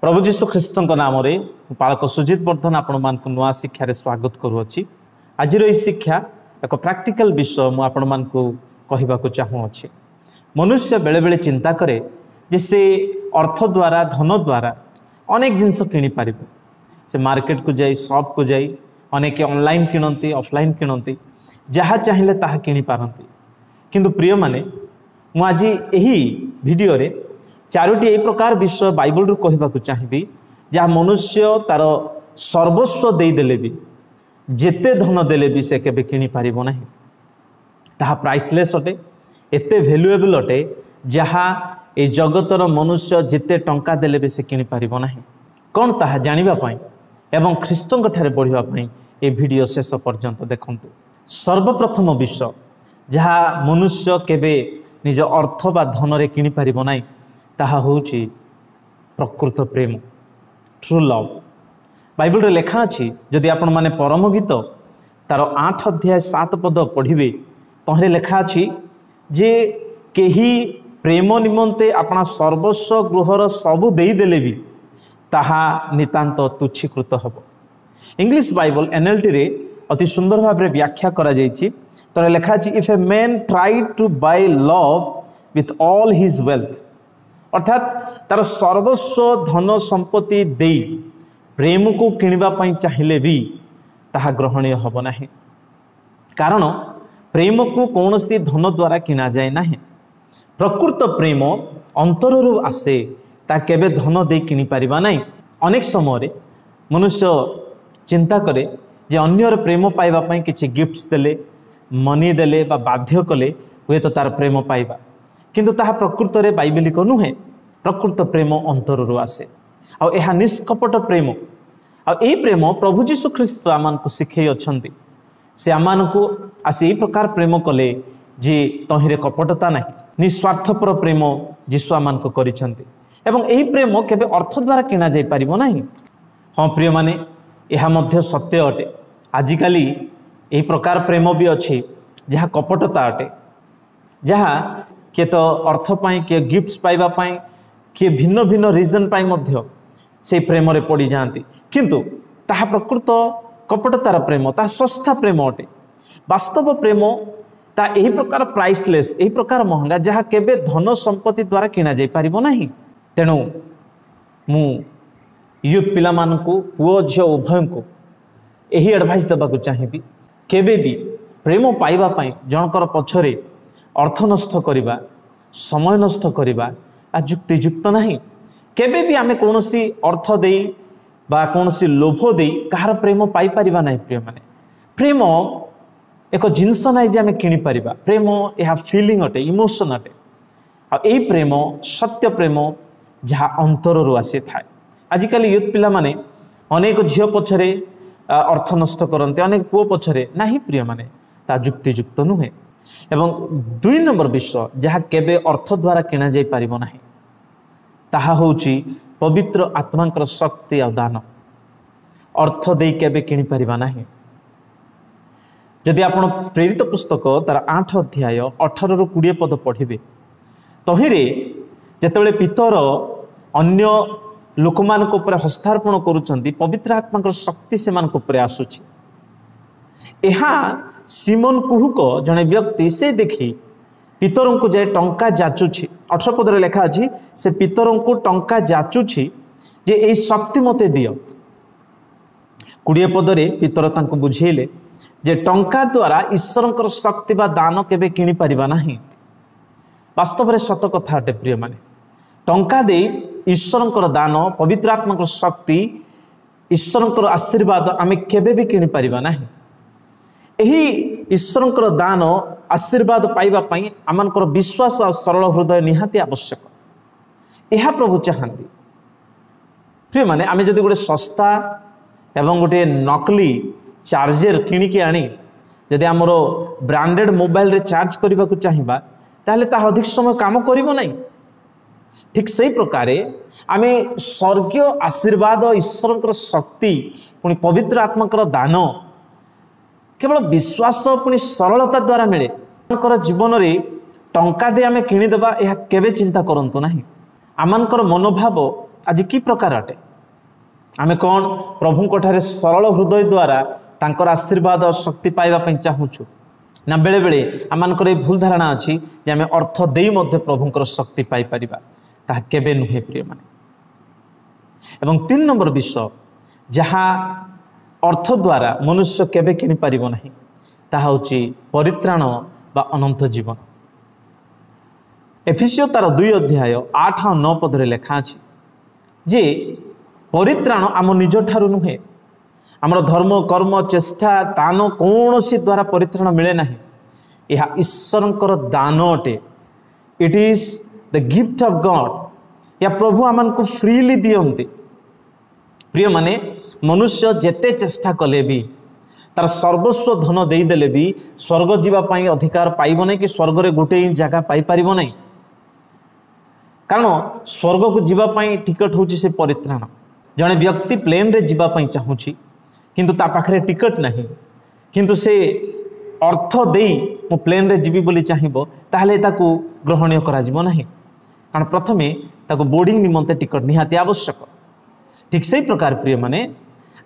प्रभु जीशु ख्रीस्त नाम पालक सुजित वर्धन आपण मान नुआ शिक्षार स्वागत करुच्ची। आज शिक्षा एक प्रैक्टिकल विषय मुझे चाहूँगी। मनुष्य बेले बेले चिंता करे जे से अर्थ द्वारा धन द्वारा अनेक जिनस किणी पार से मार्केट को जाई शॉप को जाई अनेक ऑनलाइन किणती ऑफलाइन किणती जहाँ चाहिए ताहा किणी पारती। किंतु प्रिय माने मु आज यही वीडियो रे चारोटी यही प्रकार विषय बाइबल रु कहबा को चाहिबी जहाँ मनुष्य तार सर्वस्व दे देले भी जेते धन देले भी से केबे किणी पारिबो नाही। ताहा प्राइसलेस अटे एते वैल्यूएबल अटे जहाँ ए जगतर मनुष्य जेते टंका देले भी से किणी पारिबो नाही। कौन ताहा जानिबा पई एवं ख्रीस्तଙ୍କ ठारे बढ़िबा पई ए वीडियो शेष पर्यंत देखंतु। सर्वप्रथम विषय जहाँ मनुष्य केबे निज अर्थ बा धन रे किणी पारिबो नाही ताहा होउची प्रकृत प्रेम, ट्रू लव। बाइबल रे लेखा अछि जदि आपण माने परम गीत तार 8 अध्याय 7 पद पढ़िबे तहरे लेखा अछि जे केही प्रेम निमंते अपना सर्वस्व गृहर सबु देई देले भी ताहा नितांत तुच्छीकृत हब। इंग्लिश बाइबल NLT रे अति सुंदर भाव रे व्याख्या करा जायछि। तरे लेखा अछि if a man try to buy love with all his wealth, अर्थात तार सर्वस्व धन संपत्ति दे प्रेम को किणवा पई चाहिए भी ताहा ग्रहणीय हब नाही। कारण प्रेम को कौनसी धन द्वारा किना जाए नाही। प्रकृत प्रेम अंतररु आसे ता केबे धन दे किनी पारिबा नाही। अनेक समय मनुष्य चिंता करे जे अन्यर प्रेम पाइबा पई किछि गिफ्ट्स देले मनी देले बा बाध्य कले हुए तो तार प्रेम पाइबा, किंतु ताहा प्रकृत रे बाइबलिक नुहे। प्रकृत प्रेम अंतररु आसे आ एहा निष्कपट प्रेम आ एही प्रेम प्रभु जीशु ख्रीस्त आमानकु शिखै अछंती। से आमानकु आसे एही प्रकार प्रेम कले जे तहिरे कपटता नाही, निस्वार्थपर प्रेम जीशु आमानकु करिसंती एवं एही प्रेम केबे अर्थ द्वारा किना जाई पारिबो नाही। हाँ प्रिय माने एहा मध्य सत्य अटे। आजिकाली एही प्रकार प्रेम भी अच्छी जहाँ कपटता अटे, जहाँ किए तो अर्थ पाई किए गिफ्ट्स पाइबा पाई किए भिन्न भिन्न रीजन पाई मध्य से प्रेम रे पड़ी जाती, किंतु ताहा प्रकृत कपटतार प्रेम ता सस्ता प्रेम अटे। वास्तव प्रेम ता एही प्रकार प्राइसलेस एही प्रकार महंगा जहाँ केबे धन संपत्ति द्वारा किना जाई पारिबो नाही। तेणु मु यूथ पिला मानकु पुओ झियो उभय को यही एडवाइस देबाकू चाहिए केबे भी प्रेम पाइबा पाई जनकर पछरे अर्थ नष्ट करिबा समय नष्ट करिबा आ युक्तियुक्त नहीं। केबे भी आमे कोनोसी अर्थ देई बा कोनोसी लोभ देई कहार प्रेम पाई परिबा नहीं। प्रिय माने प्रेम एक जिनस नहीं जे आमे किनी परिबा। प्रेम यह फीलिंग अटे, इमोशन अटे आ एही प्रेम सत्य प्रेम जहाँ अंतररु आसी थाए। आजिकल यूथ पिला माने अनेक झियो पछरे अर्थ नष्ट करते, अनेक पुओ पछरे नहीं। प्रिय माने ता युक्तियुक्त नुहे। एवं 2 नंबर विषय जहाँ केबे अर्थ द्वारा किना जाई पारिबो नाही ताहा होउची पवित्र आत्मांकर शक्ति आ दान। अर्थ देई केबे किनी पारिबा नाही। जदि आपण प्रेरित पुस्तक तार 8 अध्याय 18 रु 20 पद पढ़िबे तहिरे जेतेबेले पितर अन्य लोक मानक ऊपर हस्तार्पण करूचंती पवित्र आत्मांकर शक्ति से मानक ऊपर आसुची। एहा सिमोन कुहुक जने व्यक्ति से देखी पितरों को जाए टंका जाचुछि। 18 पदरे लेखा अछि से पितरों को टंका जाचुछि जे एई शक्ति मते दियो। 20 पदरे पितर तांको बुझेले जे टंका द्वारा ईश्वरंकर शक्ति बा दान केबे किनी परिबा नाही। वास्तव रे सत कथा अटे प्रिय माने टंका दे ईश्वरंकर दान पवित्र आत्माकर शक्ति ईश्वरंकर आशीर्वाद आमे केबे भी किनी परिबा नाही। एही ईश्वरंकर दान आशीर्वाद पाइबा पई आमानकर विश्वास और सरल हृदय निहाती आवश्यक। यह प्रभु चाहती। प्रिय माने आमे जदि गोटे सस्ता एवं गोटे नकली चार्जर किनिके आनी जदि आमर ब्रांडेड मोबाइल रे चार्ज करबा को चाहिबा ताहले ता अधिक समय काम करिवो नाही। ठीक सही प्रकार आमे स्वर्गीय आशीर्वाद ईश्वरंकर शक्ति पुणी पवित्र आत्माकर दान केवल विश्वास पुणी सरलता द्वारा मिले। जीवन में टंका दे आमे किनीदेबा यह केबे चिंता करंतु नाही। आमानकर मनोभाव आज कि प्रकार अटे आमे कौन प्रभु ठारे सरल हृदय द्वारा तांकर आशीर्वाद और शक्ति पाइबा पई चाहूछु ना बेले बेले आमानकर भूल धारणा अच्छी जे आमे अर्थ देई मध्ये प्रभुंकर शक्ति पाई परिबा ताहा केबे नुहे प्रिय माने। एवं 3 नंबर विषय जहाँ अर्थ द्वारा मनुष्य केबे किनि परिबो नाही ताहा होची परित्राण बा अनंत जीवन। एफिसियो तार 2 अध्याय 8 और 9 पदरे लेखा अछि जे परित्राण आम निज ठारु नुहे आमर धर्म कर्म चेष्टा दान कौनसी द्वारा परित्राण मिले नाही यह ईश्वरंकर दान अटे। It is the gift of God या प्रभु आमन को फ्रीली दियंती। प्रिय माने मनुष्य जेते चेष्टा कले भी तार सर्वस्व धन देदेले भी स्वर्ग जीवा पाई अधिकार पाइब नहीं कि स्वर्ग रे गोटे ही जगह पाई परिबो नहीं कारण स्वर्ग को जीवा पाई टिकट होची से परित्राण। जड़े व्यक्ति प्लेन रे जीवा पाई चाहूची किंतु ता पाखरे टिकट नहीं किंतु से अर्थ देई मो प्लेन रे जीवी बोली चाहिबो ताहले ताकू ग्रहणीय करा जिवो नहीं कारण प्रथमे ताकू बोर्डिंग निमंते टिकट निहाती आवश्यक। ठीक से प्रकार प्रिय माने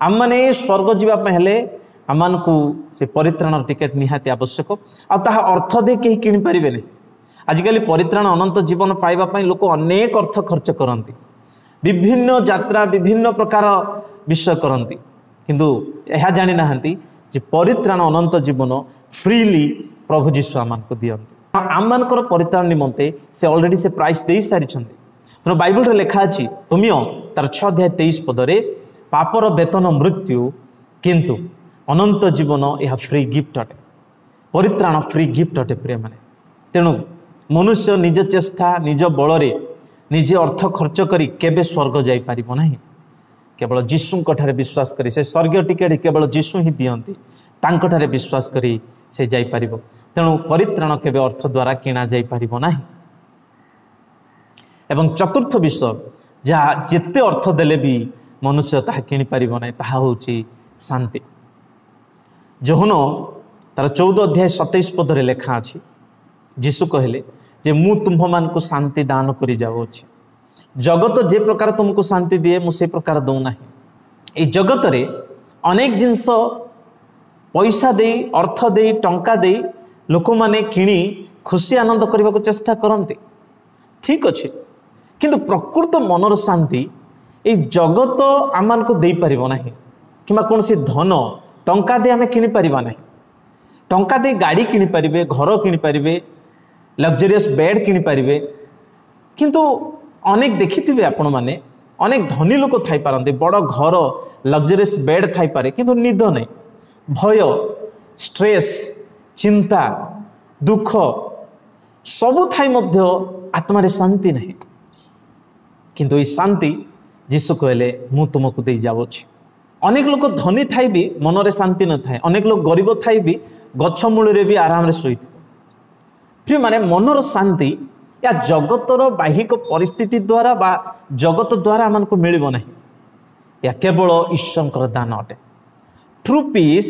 आम माने स्वर्ग जीवा पहले आमान को से परित्राण टिकेट निहाती आवश्यक आ ताहा अर्थ दे केही किनि परिबे नहीं। आजिकल परित्राण अनंत जीवन पाइबा पई लोक अनेक अर्थ खर्च करती विभिन्न यात्रा विभिन्न प्रकार विषय करती किंतु यह जानी नाहंती जे परित्राण अनंत जीवन फ्रीली प्रभु जीशु आमान को दियंती आम मानकर परित्राण निमंते से ऑलरेडी से प्राइस दे सारी तेणु बाइबल रे लेखा अछि रोमियो तार 6 अध्याय 23 पदरे पापर वेतन मृत्यु किंतु अनंत जीवन यह फ्री गिफ्ट अटे परित्राण फ्री गिफ्ट अटे प्रिय माने। तेणु मनुष्य निज चेष्टा निज बल निजे अर्थ खर्च करी केबे स्वर्ग जाई परिबो नाही केवल जीशु ठारे विश्वास करी से स्वर्गीय टिकेट केवल जीशु ही दियंती तांको ठारे विश्वास करी से जाई परिबो। तेणु परित्राण केबे अर्थ द्वारा किना जाई परिबो नाही। एवं चतुर्थ विषय जहाँ जेते अर्थ देले भी मनुष्य ताहा किनि परिबो नाही ताहा होची शांति। जोहन तार 14 अध्याय 27 पदरे लेखा अछि जीशु कहले जे मु तुम्ह मान को शांति दान करी जाओ अछि जगत जे प्रकार तुमको शांति दिए मु से प्रकार दौ नाही। ए जगत रे अनेक जिंस पैसा दे अर्थ दे टंका दे लोक माने किणी खुशी आनंद करने को चेष्टा करते ठीक अच्छे किंतु प्रकृत मनर शांति ए जगत आम को दे पारिबो नाही किंबा कौन सी धन टंका दे आमे किनि परिबा नाही। टंका दे गाड़ी किनि परिबे घर किनि परिबे लग्जरियस बेड किनि परिबे किंतु अनेक देखिथिबे आपण माने अनेक धनी लोक थाई पारंते बड़ घर लग्जरियस बेड थाई पारे किंतु निद नहीं भय स्ट्रेस चिंता दुख सबु थाई मध्य आत्मारे शांति नहीं किंतु ये शांति जीशु कहले मु तुमको दे जाउछि। अनेक लोक धनी थाई भी मनरे शांति न थाए अनेक लोक गरीब थाई भी गछ मूल भी आराम रे सोई प्रिय माने मनर शांति या जगतर बाहिक परिस्थिति द्वारा बा जगत द्वारा आमन को मिलिबो नहीं या केवल ईश्वर दान अटे। True peace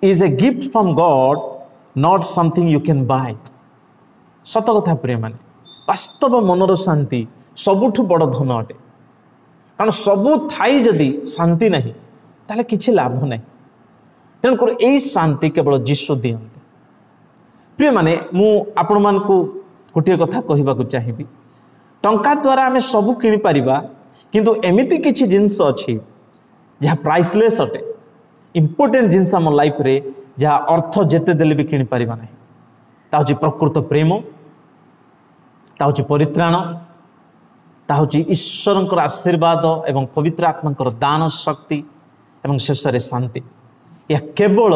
is a gift from God not something you can buy. सत कथा प्रिय माने वास्तव मनर शांति सबुठु बड़ धन अटे कारण सबू थाई जदि शांति नहीं ताले किछि लाभ नहीं तेणुकर यही शांति केवल जीशु दियंते। प्रिय माने मु आपण मान को गोटे कथा कहबाकू चाहिबी टंका द्वारा आमे सबू किनि परिबा किंतु एमिति किछि जिंस अछि जहाँ प्राइसलेस अटे इम्पोर्टेंट जिनस आम लाइफ रे जहाँ अर्थ जेते देले भी किनि परिबा नहीं ता होछि प्रकृत प्रेम ता होछि परित्राण ता होछि ईश्वरंकर आशीर्वाद एवं पवित्र आत्मांकर दान शक्ति एवं शेष रे शांति या केवल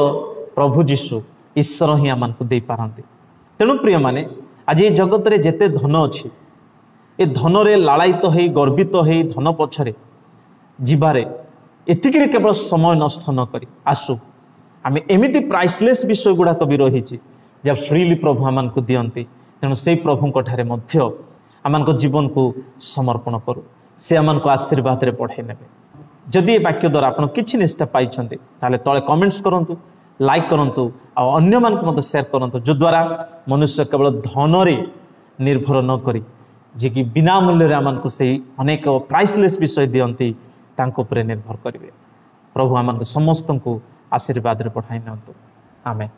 प्रभु जीशु ईश्वर ही आम को दे पारंती। तेणु प्रिय माने आज ये जगत रे जेते धन अच्छी ए धन रे लालायित हो गर्वित हो धन पछरे जीवारे एतिक केवल समय नष्ट न करी आसु आम एमिति प्राइसलेस विषय गुड़ाक भी रही जहाँ फ्रीली प्रभु आम को दियंती तेणु से प्रभु ठारे मध्य आम जीवन को समर्पण करूँ से आम को आशीर्वाद रे बढ़े नेबे। जदि ये वाक्य द्वारा आप किसी निष्ठा पाई ताले तले कमेंट्स करूँ लाइक करूँ अन्य मान को शेयर करूँ जो द्वारा मनुष्य केवल धन रे निर्भर न करी जी कि बिना मूल्य आमको से अनेक प्राइसलेस विषय दियंती तांको उपरे निर्भर करेंगे। प्रभु आम समस्त को आशीर्वाद बढ़ाई ना। आमेन।